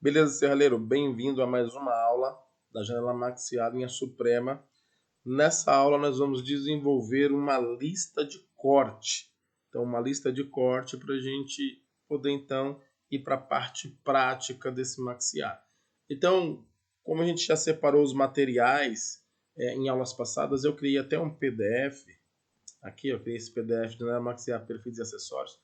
Beleza, serralheiro? Bem-vindo a mais uma aula da janela maxilar linha suprema. Nessa aula nós vamos desenvolver uma lista de corte. Então, uma lista de corte para a gente poder então ir para a parte prática desse maxiar. Então, como a gente já separou os materiais em aulas passadas, eu criei até um PDF. Aqui eu criei esse PDF de janela maxilar, perfis e acessórios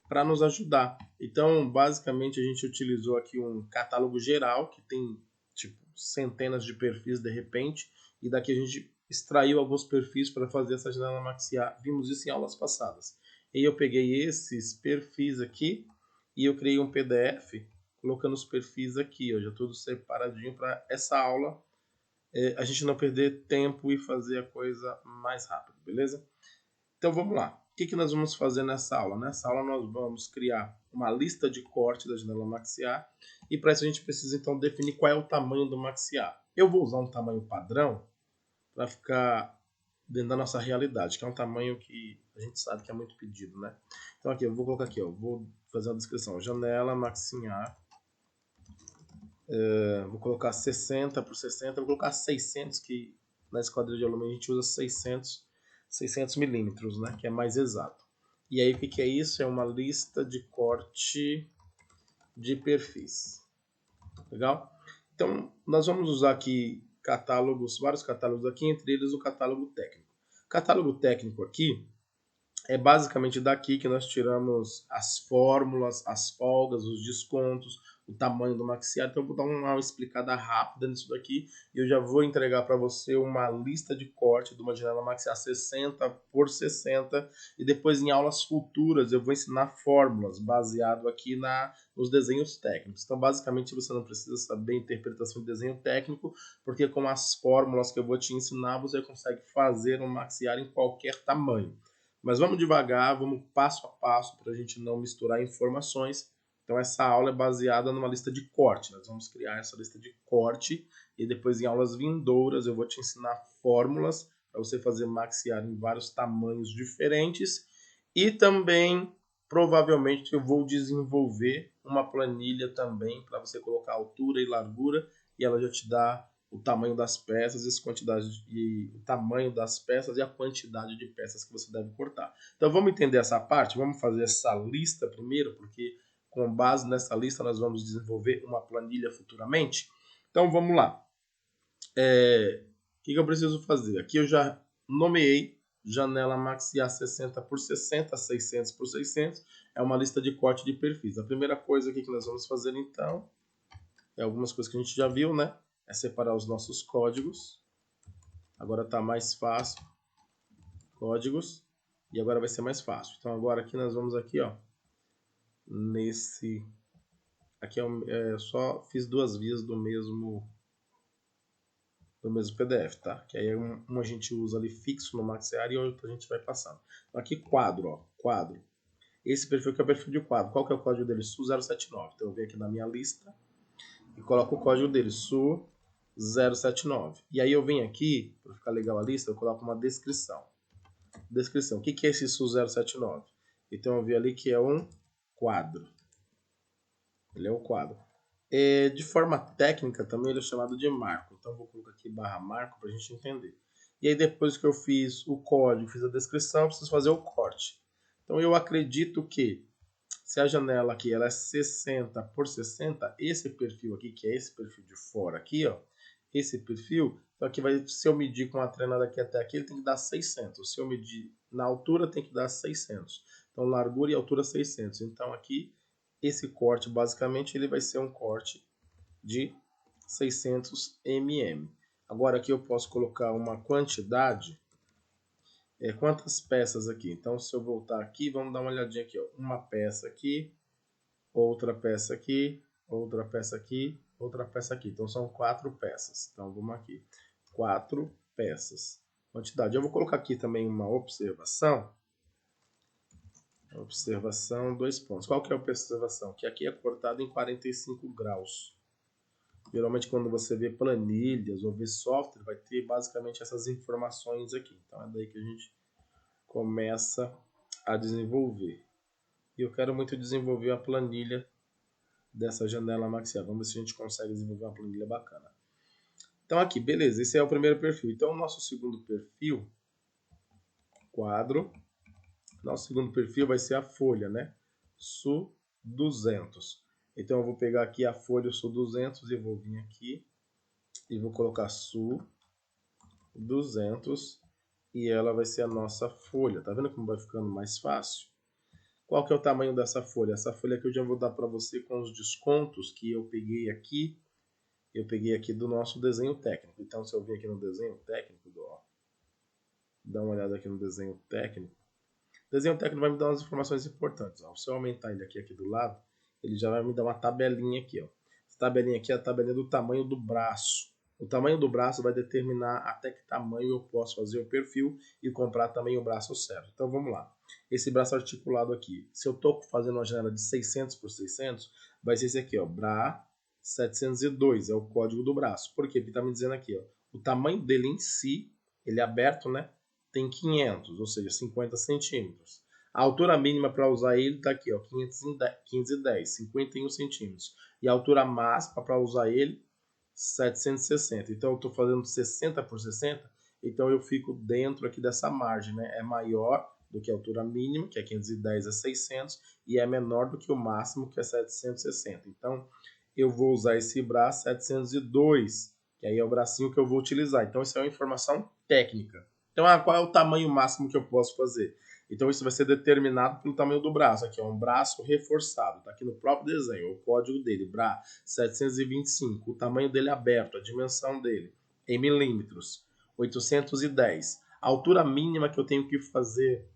para nos ajudar. Então, basicamente, a gente utilizou aqui um catálogo geral, que tem tipo centenas de perfis de repente, e daqui a gente extraiu alguns perfis para fazer essa janela maxiar. Vimos isso em aulas passadas. E eu peguei esses perfis aqui e eu criei um PDF colocando os perfis aqui, ó, já tudo separadinho para essa aula a gente não perder tempo e fazer a coisa mais rápido, beleza? Então vamos lá. O que nós vamos fazer nessa aula? Nessa aula nós vamos criar uma lista de corte da janela maxiar e para isso a gente precisa então definir qual é o tamanho do maxiar. Eu vou usar um tamanho padrão para ficar dentro da nossa realidade, que é um tamanho que a gente sabe que é muito pedido, né? Então aqui, eu vou colocar aqui, ó, vou fazer uma descrição. Janela maxiar, vou colocar 60 por 60, vou colocar 600, que na esquadrilha de alumínio a gente usa 600 milímetros, né? Que é mais exato. E aí o que é isso? É uma lista de corte de perfis. Legal? Então nós vamos usar aqui catálogos, vários catálogos aqui, entre eles o catálogo técnico. O catálogo técnico aqui é basicamente daqui que nós tiramos as fórmulas, as folgas, os descontos, o tamanho do maxiar. Então eu vou dar uma explicada rápida nisso daqui e eu já vou entregar para você uma lista de corte de uma janela maxiar 60 por 60 e depois em aulas futuras eu vou ensinar fórmulas baseado aqui nos desenhos técnicos. Então basicamente você não precisa saber interpretação de desenho técnico, porque com as fórmulas que eu vou te ensinar você consegue fazer um maxiar em qualquer tamanho. Mas vamos devagar, vamos passo a passo para a gente não misturar informações. Então essa aula é baseada numa lista de corte. Nós vamos criar essa lista de corte e depois em aulas vindouras eu vou te ensinar fórmulas para você fazer maxiar em vários tamanhos diferentes e também provavelmente eu vou desenvolver uma planilha também para você colocar altura e largura e ela já te dá o tamanho das peças e o tamanho das peças e a quantidade de peças que você deve cortar. Então vamos entender essa parte, vamos fazer essa lista primeiro, porque com base nessa lista nós vamos desenvolver uma planilha futuramente. Então vamos lá. O que eu preciso fazer? Aqui eu já nomeei janela maxiar 60 por 60, 600 por 600. É uma lista de corte de perfis. A primeira coisa aqui que nós vamos fazer então é algumas coisas que a gente já viu, né? É separar os nossos códigos. Agora está mais fácil. Códigos. E agora vai ser mais fácil. Então agora aqui nós vamos aqui, ó. Nesse... Aqui só fiz duas vias do mesmo PDF, tá? Que aí um a gente usa ali fixo no Maxiar e outro a gente vai passando. Então aqui quadro, ó. Quadro. Esse perfil que é o perfil de quadro. Qual que é o código dele? SU079. Então eu venho aqui na minha lista e coloco o código dele, SU079. E aí eu venho aqui, para ficar legal a lista, eu coloco uma descrição. Descrição. O que é esse SU079? Então eu vi ali que é um quadro. Ele é um quadro. De forma técnica também ele é chamado de marco. Então eu vou colocar aqui barra marco para a gente entender. E aí depois que eu fiz o código, fiz a descrição, eu preciso fazer o corte. Então eu acredito que se a janela aqui ela é 60 por 60, esse perfil aqui, que é esse perfil de fora aqui, ó, esse perfil, então aqui vai, se eu medir com a trena daqui até aqui, ele tem que dar 600. Se eu medir na altura, tem que dar 600. Então largura e altura 600. Então aqui, esse corte, basicamente, ele vai ser um corte de 600 mm. Agora aqui eu posso colocar uma quantidade. Quantas peças aqui? Então, se eu voltar aqui, vamos dar uma olhadinha aqui. Ó. Uma peça aqui, outra peça aqui, outra peça aqui, outra peça aqui. Então, são 4 peças. Então, vamos aqui. 4 peças. Quantidade. Eu vou colocar aqui também uma observação. Observação, 2 pontos. Qual que é a observação? Que aqui é cortado em 45 graus. Geralmente quando você vê planilhas ou vê software, vai ter basicamente essas informações aqui. Então é daí que a gente começa a desenvolver. E eu quero muito desenvolver a planilha dessa janela maxilar. Vamos ver se a gente consegue desenvolver uma planilha bacana. Então aqui, beleza, esse é o primeiro perfil. Então o nosso segundo perfil, quadro, nosso segundo perfil vai ser a folha, né? SU 200. Então eu vou pegar aqui a folha SU 200 e vou vir aqui e vou colocar SU 200 e ela vai ser a nossa folha. Tá vendo como vai ficando mais fácil? Qual que é o tamanho dessa folha? Essa folha aqui eu já vou dar para você com os descontos que eu peguei aqui. Eu peguei aqui do nosso desenho técnico. Então, se eu vir aqui no desenho técnico, ó, dá uma olhada aqui no desenho técnico. O desenho técnico vai me dar umas informações importantes. Ó. Se eu aumentar ele aqui do lado, ele já vai me dar uma tabelinha aqui. Ó. Essa tabelinha aqui é a tabelinha do tamanho do braço. O tamanho do braço vai determinar até que tamanho eu posso fazer o perfil e comprar também o braço certo. Então vamos lá. Esse braço articulado aqui, se eu estou fazendo uma janela de 600 por 600, vai ser esse aqui, ó, BRA 702, é o código do braço. Por quê? Porque está me dizendo aqui, ó, o tamanho dele em si, ele é aberto, né? Tem 500, ou seja, 50 centímetros. A altura mínima para usar ele está aqui, ó, 510, 51 centímetros. E a altura máxima para usar ele, 760. Então eu estou fazendo 60 por 60, então eu fico dentro aqui dessa margem, né? É maior do que a altura mínima, que é 510 a 600, e é menor do que o máximo, que é 760. Então eu vou usar esse braço 702, que aí é o bracinho que eu vou utilizar. Então isso é uma informação técnica. Então, qual é o tamanho máximo que eu posso fazer? Então isso vai ser determinado pelo tamanho do braço. Aqui é um braço reforçado, está aqui no próprio desenho, o código dele, BRA 725, o tamanho dele aberto, a dimensão dele, em milímetros, 810. A altura mínima que eu tenho que fazer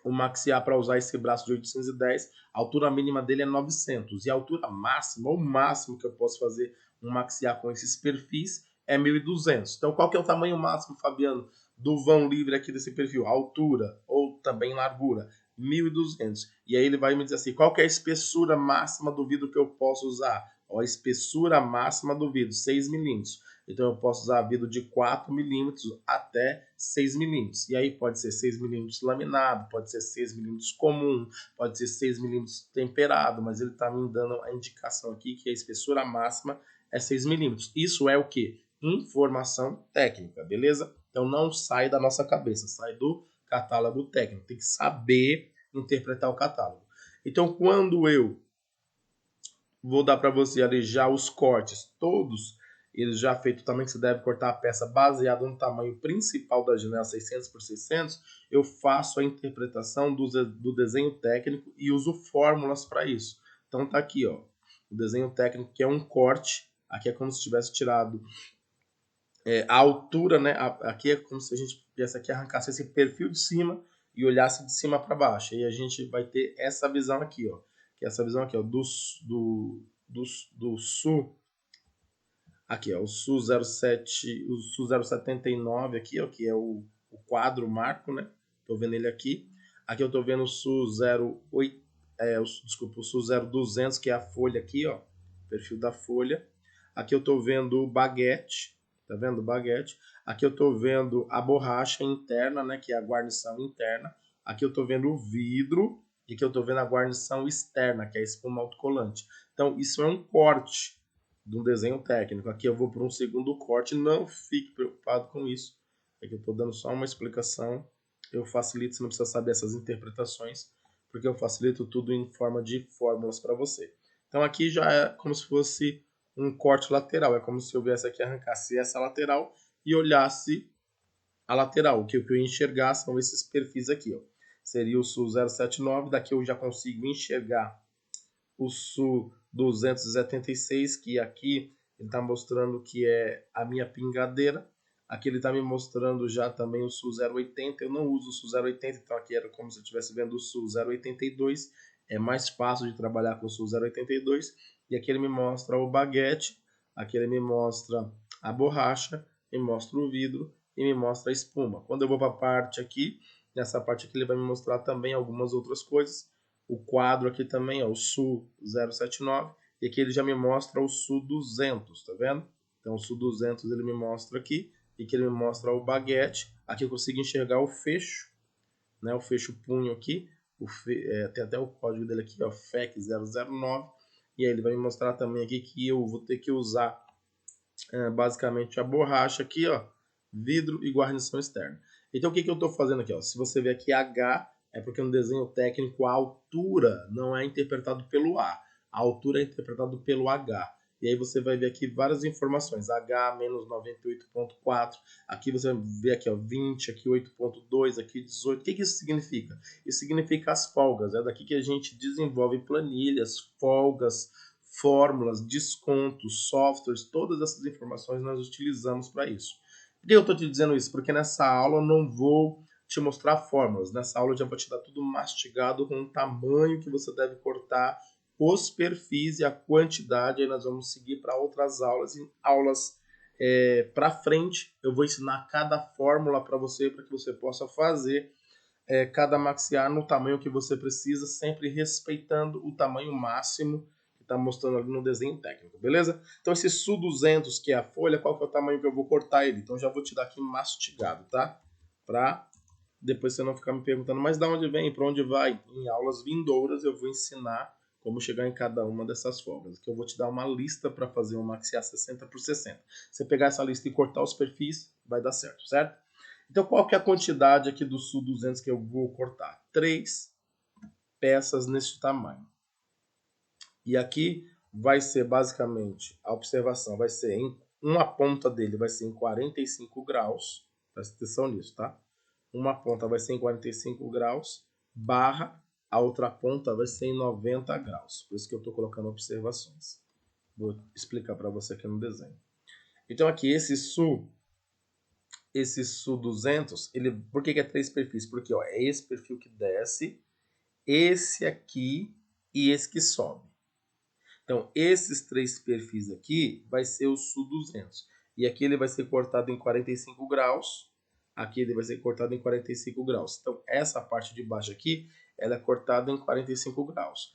o maxiar para usar esse braço de 810, a altura mínima dele é 900. E a altura máxima, o máximo que eu posso fazer um maxiar com esses perfis é 1200. Então qual que é o tamanho máximo, Fabiano, do vão livre aqui desse perfil? Altura ou também largura? 1200. E aí ele vai me dizer assim, qual que é a espessura máxima do vidro que eu posso usar? Ó, a espessura máxima do vidro, 6 milímetros. Então eu posso usar vidro de 4 milímetros até 6 milímetros. E aí pode ser 6 milímetros laminado, pode ser 6 milímetros comum, pode ser 6 milímetros temperado, mas ele está me dando a indicação aqui que a espessura máxima é 6 milímetros. Isso é o que? Informação técnica, beleza? Então não sai da nossa cabeça, sai do catálogo técnico. Tem que saber interpretar o catálogo. Então quando eu vou dar para você ali já os cortes todos, eles já feitos também, que você deve cortar a peça baseado no tamanho principal da janela 600 por 600, eu faço a interpretação do desenho técnico e uso fórmulas para isso. Então tá aqui, ó, o desenho técnico, que é um corte, aqui é como se tivesse tirado a altura, né? Aqui é como se a gente viesse aqui arrancasse esse perfil de cima e olhasse de cima para baixo. E a gente vai ter essa visão aqui, ó, que é essa visão aqui, ó, do sul. Aqui, ó, o SU 07, o SU 079 aqui, ó, que é o quadro marco, né? Tô vendo ele aqui. Aqui eu tô vendo o SU 08, desculpa, o SU 0200, que é a folha aqui, ó, perfil da folha. Aqui eu tô vendo o baguete, tá vendo o baguete? Aqui eu tô vendo a borracha interna, né, que é a guarnição interna. Aqui eu tô vendo o vidro e aqui eu tô vendo a guarnição externa, que é a espuma autocolante. Então, isso é um corte de um desenho técnico. Aqui eu vou para um segundo corte, não fique preocupado com isso. Aqui eu estou dando só uma explicação. Eu facilito, você não precisa saber essas interpretações, porque eu facilito tudo em forma de fórmulas para você. Então aqui já é como se fosse um corte lateral. É como se eu viesse aqui, arrancasse essa lateral e olhasse a lateral. O que eu ia enxergar são esses perfis aqui. Ó. Seria o SU 079, daqui eu já consigo enxergar o SU 276, que aqui ele está mostrando que é a minha pingadeira. Aqui ele está me mostrando já também o SU 080. Eu não uso o SU 080, então aqui era como se eu estivesse vendo o SU 082. É mais fácil de trabalhar com o SU 082. E aqui ele me mostra o baguete, aqui ele me mostra a borracha, me mostra o vidro e me mostra a espuma. Quando eu vou para a parte aqui, nessa parte aqui ele vai me mostrar também algumas outras coisas. O quadro aqui também é o SU 079 e aqui ele já me mostra o SU 200, tá vendo? Então o SU 200 ele me mostra aqui e aqui ele me mostra o baguete. Aqui eu consigo enxergar o fecho, né? O fecho punho aqui, tem até o código dele aqui, ó, FEC 009. E aí ele vai me mostrar também aqui que eu vou ter que usar basicamente a borracha aqui, ó, vidro e guarnição externa. Então o que eu estou fazendo aqui? Ó? Se você ver aqui H, é porque no desenho técnico a altura não é interpretado pelo A. A altura é interpretado pelo H. E aí você vai ver aqui várias informações. H menos 98.4. Aqui você vai ver aqui, ó, 20, aqui 8.2, aqui 18. O que isso significa? Isso significa as folgas. É daqui que a gente desenvolve planilhas, folgas, fórmulas, descontos, softwares, todas essas informações nós utilizamos para isso. Por que eu estou te dizendo isso? Porque nessa aula eu não vou te mostrar fórmulas. Nessa aula eu já vou te dar tudo mastigado com o tamanho que você deve cortar, os perfis e a quantidade. Aí nós vamos seguir para outras aulas. Em aulas para frente eu vou ensinar cada fórmula para que você possa fazer cada maxiar no tamanho que você precisa, sempre respeitando o tamanho máximo que está mostrando ali no desenho técnico, beleza? Então esse SU200, que é a folha, qual que é o tamanho que eu vou cortar ele? Então já vou te dar aqui mastigado, tá? Para depois você não ficar me perguntando, mas da onde vem, para onde vai? Em aulas vindouras eu vou ensinar como chegar em cada uma dessas folgas. Que eu vou te dar uma lista para fazer um maxiar 60 por 60. Você pegar essa lista e cortar os perfis, vai dar certo, certo? Então, qual que é a quantidade aqui do SU200 que eu vou cortar? 3 peças nesse tamanho. E aqui vai ser basicamente, a observação vai ser em uma ponta dele vai ser em 45 graus. Presta atenção nisso, tá? Uma ponta vai ser em 45 graus, barra, a outra ponta vai ser em 90 graus. Por isso que eu estou colocando observações. Vou explicar para você aqui no desenho. Então, aqui, esse SU200, ele, por que é 3 perfis? Porque ó, é esse perfil que desce, esse aqui e esse que sobe. Então, esses 3 perfis aqui vai ser o SU200. E aqui ele vai ser cortado em 45 graus. Aqui ele vai ser cortado em 45 graus. Então, essa parte de baixo aqui, ela é cortada em 45 graus.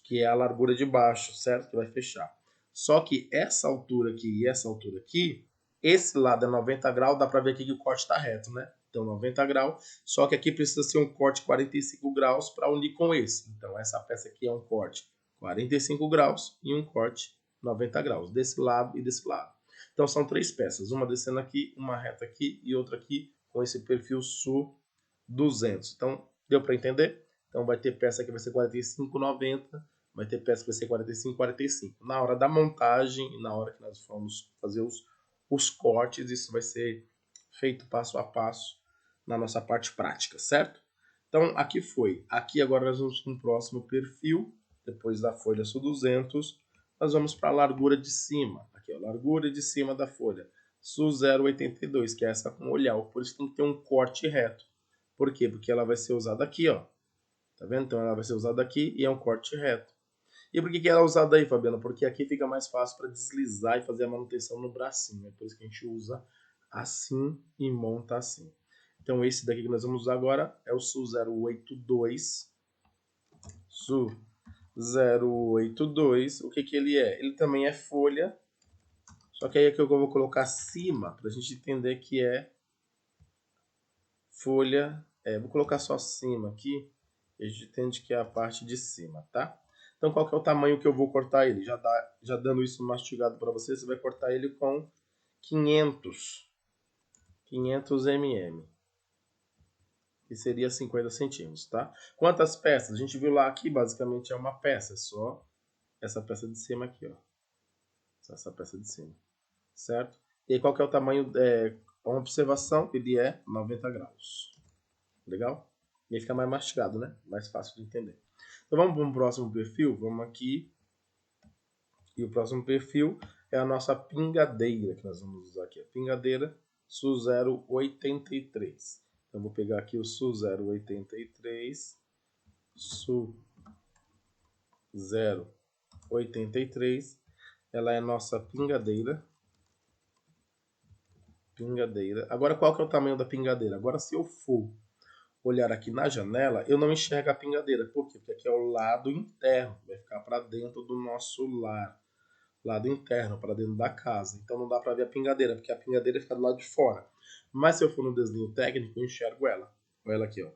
Que é a largura de baixo, certo? Que vai fechar. Só que essa altura aqui e essa altura aqui, esse lado é 90 graus, dá para ver aqui que o corte está reto, né? Então, 90 graus. Só que aqui precisa ser um corte 45 graus para unir com esse. Então, essa peça aqui é um corte 45 graus e um corte 90 graus, desse lado e desse lado. Então são 3 peças, uma descendo aqui, uma reta aqui e outra aqui com esse perfil SU 200. Então, deu para entender? Então vai ter peça que vai ser 45,90, vai ter peça que vai ser 45,45. Na hora da montagem e na hora que nós formos fazer os cortes, isso vai ser feito passo a passo na nossa parte prática, certo? Então aqui foi. Aqui agora nós vamos para o próximo perfil. Depois da folha SU200, nós vamos para a largura de cima. Aqui, ó, largura de cima da folha. SU082, que é essa com olhar. Por isso tem que ter um corte reto. Por quê? Porque ela vai ser usada aqui, ó. Tá vendo? Então ela vai ser usada aqui e é um corte reto. E por que ela é usada aí, Fabiana? Porque aqui fica mais fácil para deslizar e fazer a manutenção no bracinho. É por isso que a gente usa assim e monta assim. Então esse daqui que nós vamos usar agora é o SU082. SU082, o que ele é? Ele também é folha, só que aí é que eu vou colocar acima, para a gente entender que é folha, vou colocar só acima aqui, a gente entende que é a parte de cima, tá? Então qual que é o tamanho que eu vou cortar ele? Já dando isso mastigado para você, você vai cortar ele com 500 mm, que seria 50 centímetros, tá? Quantas peças? A gente viu lá aqui, basicamente é uma peça, só essa peça de cima aqui, ó. Essa peça de cima, certo? E aí, qual que é o tamanho? Uma observação, ele é 90 graus. Legal? E aí fica mais mastigado, né? Mais fácil de entender. Então vamos para o próximo perfil. Vamos aqui. E o próximo perfil é a nossa pingadeira, que nós vamos usar aqui. A pingadeira SU083. Então vou pegar aqui o SU083. SU083. Ela é a nossa pingadeira. Agora, qual que é o tamanho da pingadeira? Agora, se eu for olhar aqui na janela, eu não enxergo a pingadeira. Por quê? Porque aqui é o lado interno. Vai ficar para dentro do nosso lar. Lado interno, para dentro da casa. Então, não dá para ver a pingadeira, porque a pingadeira fica do lado de fora. Mas, se eu for no desenho técnico, eu enxergo ela. Olha ela aqui, ó.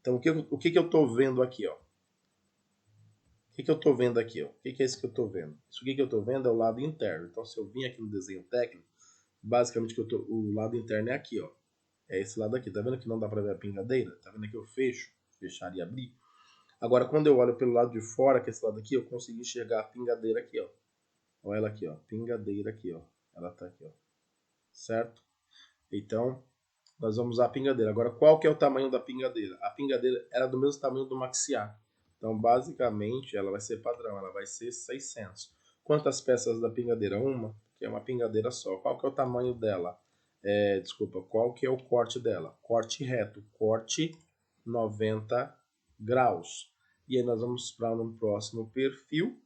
Então, o que eu estou vendo aqui, ó? O que eu estou vendo aqui? Ó? O que é isso que eu estou vendo? Isso aqui que eu estou vendo é o lado interno. Então, se eu vim aqui no desenho técnico, basicamente o lado interno é aqui, ó. É esse lado aqui. Tá vendo que não dá para ver a pingadeira? Tá vendo que eu fecho, fechar e abrir? Agora, quando eu olho pelo lado de fora, que é esse lado aqui, eu consigo enxergar a pingadeira aqui, ó. Olha ela aqui, ó. Pingadeira aqui, ó. Ela tá aqui, ó. Certo? Então, nós vamos usar a pingadeira. Agora, qual que é o tamanho da pingadeira? A pingadeira era do mesmo tamanho do maxiar. Então, basicamente, ela vai ser padrão, ela vai ser 600. Quantas peças da pingadeira? Uma, que é uma pingadeira só. Qual que é o tamanho dela? Desculpa, qual que é o corte dela? Corte reto, corte 90 graus. E aí nós vamos para um próximo perfil.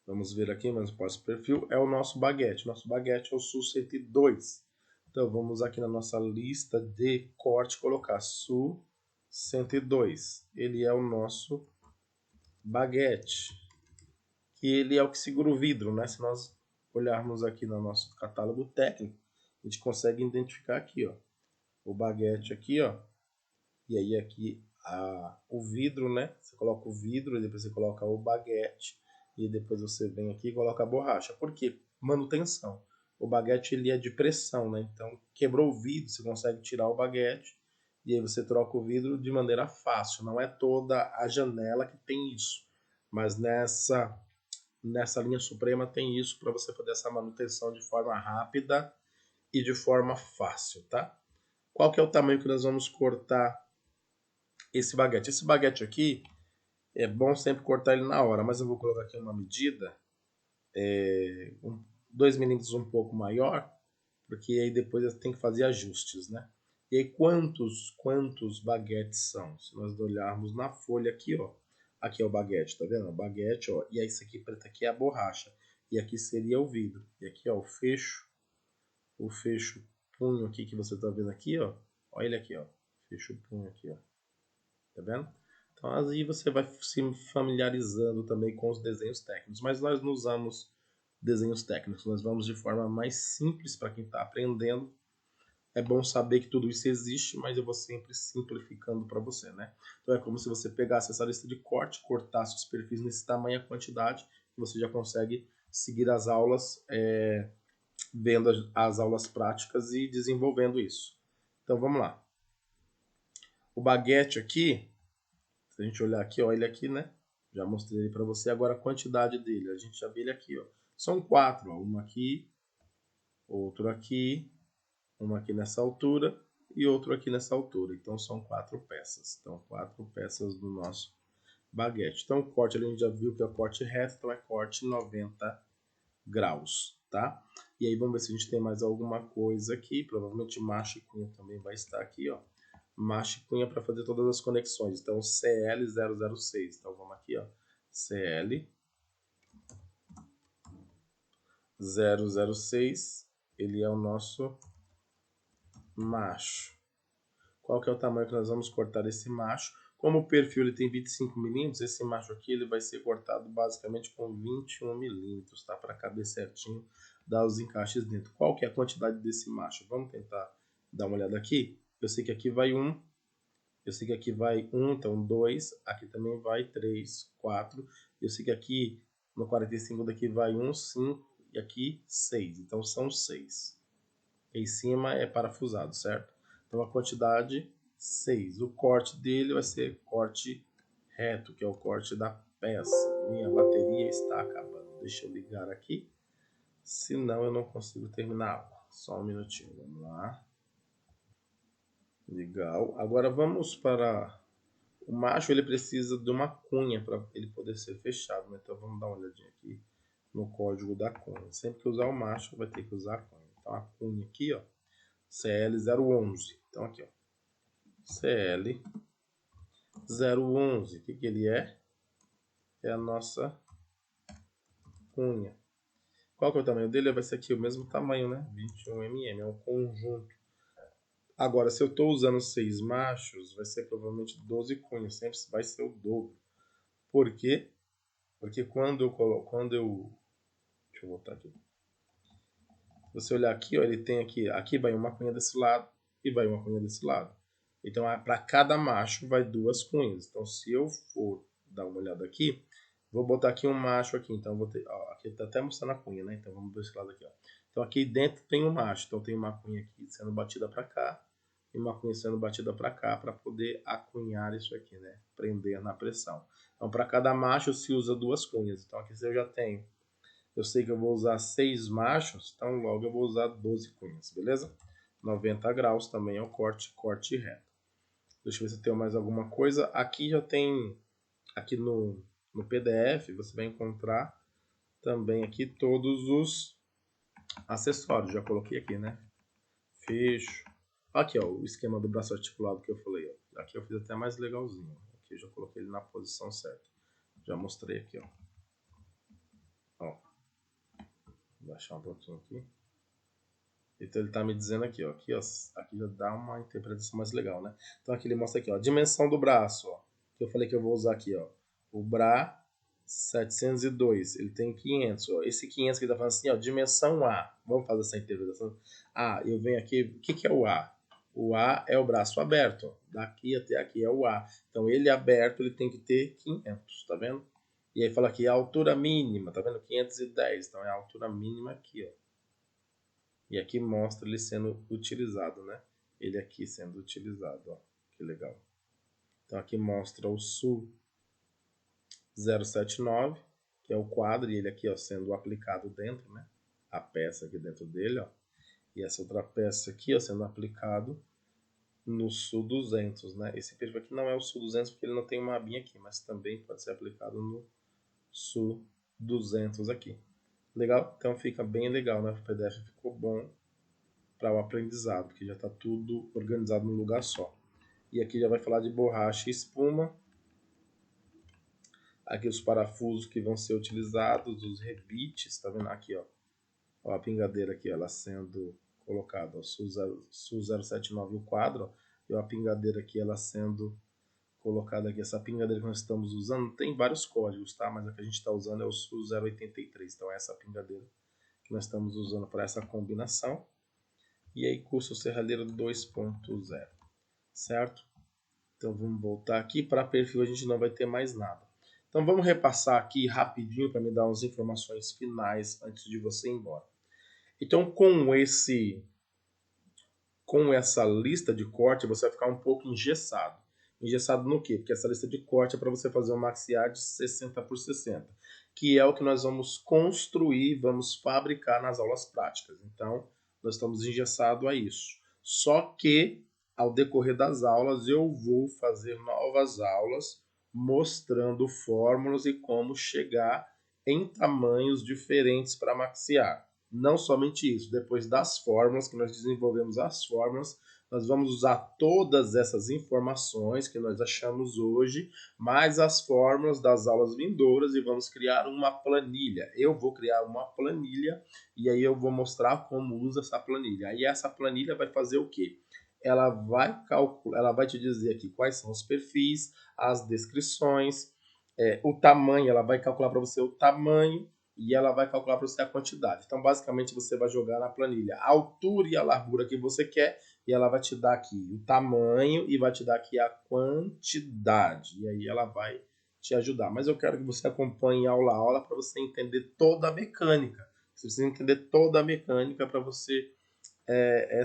Vamos ver aqui, mas o próximo perfil é o nosso baguete. Nosso baguete é o Sul 102. Então vamos aqui na nossa lista de corte colocar Sul 102. Ele é o nosso baguete. E ele é o que segura o vidro, né? Se nós olharmos aqui no nosso catálogo técnico, a gente consegue identificar aqui, ó, o baguete aqui, ó. E aí aqui o vidro, né? Você coloca o vidro e depois você coloca o baguete e depois você vem aqui e coloca a borracha. Por quê? Manutenção. O baguete ele é de pressão, né? Então quebrou o vidro, você consegue tirar o baguete e aí você troca o vidro de maneira fácil. Não é toda a janela que tem isso, mas nessa linha suprema tem isso para você fazer essa manutenção de forma rápida e de forma fácil, tá? Qual que é o tamanho que nós vamos cortar esse baguete? Esse baguete aqui é bom sempre cortar ele na hora, mas eu vou colocar aqui uma medida 2 milímetros um pouco maior, porque aí depois tem que fazer ajustes, né? E aí quantos baguetes são? Se nós olharmos na folha aqui, ó, aqui é o baguete, tá vendo? O baguete, ó, e aí isso aqui preto aqui é a borracha, e aqui seria o vidro, e aqui ó o fecho punho aqui que você tá vendo aqui, ó, olha ele aqui, ó, fecho punho aqui, ó, tá vendo? Então aí você vai se familiarizando também com os desenhos técnicos, mas nós não usamos desenhos técnicos, nós vamos de forma mais simples para quem está aprendendo. É bom saber que tudo isso existe, mas eu vou sempre simplificando para você, né? Então é como se você pegasse essa lista de corte, cortasse os perfis nesse tamanho e quantidade, e você já consegue seguir as aulas, vendo as aulas práticas e desenvolvendo isso. Então vamos lá. O baguete aqui, se a gente olhar aqui, ó, ele aqui, né? Já mostrei ele para você. Agora a quantidade dele, a gente já vê ele aqui, ó. São 4, ó. Uma aqui, outro aqui, uma aqui nessa altura e outro aqui nessa altura. Então são 4 peças. Então 4 peças do nosso baguete. Então o corte ali a gente já viu que é o corte reto, então é corte 90 graus, tá? E aí vamos ver se a gente tem mais alguma coisa aqui. Provavelmente macho e cunha também vai estar aqui, ó. Macho e cunha para fazer todas as conexões. Então CL006. Então vamos aqui, ó. CL006, ele é o nosso macho. Qual que é o tamanho que nós vamos cortar esse macho? Como o perfil ele tem 25 milímetros, esse macho aqui ele vai ser cortado basicamente com 21 milímetros, tá? Para caber certinho, dar os encaixes dentro. Qual que é a quantidade desse macho? Vamos tentar dar uma olhada aqui. Eu sei que aqui vai 1, eu sei que aqui vai 1, então 2, aqui também vai 3, 4. Eu sei que aqui no 45 daqui vai 1, 5 e aqui 6, então são 6. Em cima é parafusado, certo? Então a quantidade 6. O corte dele vai ser corte reto, que é o corte da peça. Minha bateria está acabando. Deixa eu ligar aqui, senão eu não consigo terminar. Só um minutinho, vamos lá. Legal. Agora vamos para o macho, ele precisa de uma cunha para ele poder ser fechado, né? Então vamos dar uma olhadinha aqui no código da cunha. Sempre que usar o macho, vai ter que usar a cunha. Então a cunha aqui, ó, CL011. Então aqui, ó, CL011. O que ele é? É a nossa cunha. Qual que é o tamanho dele? Vai ser aqui o mesmo tamanho, né? 21 mm, é um conjunto. Agora, se eu estou usando 6 machos, vai ser provavelmente 12 cunhas. Sempre vai ser o dobro. Por quê? Porque quando eu coloco, deixa eu voltar aqui. Se você olhar aqui, ó, ele tem aqui vai uma cunha desse lado e vai uma cunha desse lado. Então, para cada macho vai 2 cunhas. Então, se eu for dar uma olhada aqui. Vou botar aqui um macho aqui, então vou ter, ó, aqui tá até mostrando a cunha, né? Então vamos ver esse lado aqui, ó. Então aqui dentro tem um macho, então tem uma cunha aqui sendo batida para cá e uma cunha sendo batida para cá para poder acunhar isso aqui, né? Prender na pressão. Então para cada macho se usa 2 cunhas. Então aqui eu já tenho, eu sei que eu vou usar 6 machos, então logo eu vou usar 12 cunhas, beleza? 90 graus também é o corte reto. Deixa eu ver se eu tenho mais alguma coisa. Aqui já tem, aqui no PDF, você vai encontrar também aqui todos os acessórios. Já coloquei aqui, né? Fecho. Aqui, ó, o esquema do braço articulado que eu falei, ó. Aqui eu fiz até mais legalzinho. Aqui eu já coloquei ele na posição certa. Já mostrei aqui, ó. Ó. Vou baixar um pouquinho aqui. Então ele tá me dizendo aqui, ó. Aqui, ó. Aqui já dá uma interpretação mais legal, né? Então aqui ele mostra aqui, ó. Dimensão do braço, ó. Que eu falei que eu vou usar aqui, ó. O Bra 702, ele tem 500, ó. Esse 500 que ele tá falando assim, ó, dimensão A. Vamos fazer essa interpretação. A, eu venho aqui, o que é o A? O A é o braço aberto, ó. Daqui até aqui é o A. Então ele aberto, ele tem que ter 500, tá vendo? E aí fala aqui a altura mínima, tá vendo? 510, então é a altura mínima aqui, ó. E aqui mostra ele sendo utilizado, né? Ele aqui sendo utilizado, ó. Que legal. Então aqui mostra o Su 079, que é o quadro, e ele aqui, ó, sendo aplicado dentro, né? A peça aqui dentro dele, ó. E essa outra peça aqui, ó, sendo aplicado no Su 200, né? Esse perfil aqui não é o Su 200 porque ele não tem uma abinha aqui, mas também pode ser aplicado no Su 200 aqui. Legal? Então fica bem legal, né? O PDF ficou bom para o aprendizado, porque já está tudo organizado num lugar só. E aqui já vai falar de borracha e espuma. Aqui os parafusos que vão ser utilizados, os rebites, tá vendo aqui, ó. Ó, a pingadeira aqui, ela sendo colocada, ó, Su 079 o quadro, ó, e a pingadeira aqui, ela sendo colocada aqui. Essa pingadeira que nós estamos usando tem vários códigos, tá? Mas a que a gente está usando é o Su 083, então é essa pingadeira que nós estamos usando para essa combinação. E aí curso Serralheiro 2.0, certo? Então vamos voltar aqui. Para perfil a gente não vai ter mais nada. Então vamos repassar aqui rapidinho para me dar umas informações finais antes de você ir embora. Então com essa lista de corte você vai ficar um pouco engessado. Engessado no quê? Porque essa lista de corte é para você fazer uma axiar de 60 por 60, que é o que nós vamos construir, vamos fabricar nas aulas práticas. Então nós estamos engessados a isso. Só que ao decorrer das aulas eu vou fazer novas aulas mostrando fórmulas e como chegar em tamanhos diferentes para maxiar. Não somente isso, depois das fórmulas, que nós desenvolvemos as fórmulas, nós vamos usar todas essas informações que nós achamos hoje, mais as fórmulas das aulas vindouras e vamos criar uma planilha. Eu vou criar uma planilha e aí eu vou mostrar como usa essa planilha. Aí essa planilha vai fazer o quê? Ela vai calcular, ela vai te dizer aqui quais são os perfis, as descrições, o tamanho, ela vai calcular para você o tamanho e ela vai calcular para você a quantidade. Então, basicamente, você vai jogar na planilha a altura e a largura que você quer e ela vai te dar aqui o tamanho e vai te dar aqui a quantidade. E aí ela vai te ajudar. Mas eu quero que você acompanhe aula a aula para você entender toda a mecânica. Você precisa entender toda a mecânica para você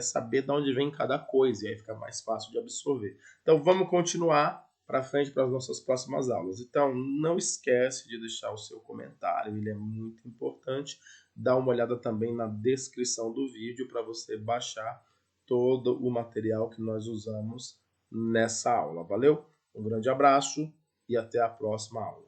saber de onde vem cada coisa e aí fica mais fácil de absorver. Então vamos continuar para frente para as nossas próximas aulas. Então não esquece de deixar o seu comentário, ele é muito importante. Dá uma olhada também na descrição do vídeo para você baixar todo o material que nós usamos nessa aula. Valeu? Um grande abraço e até a próxima aula.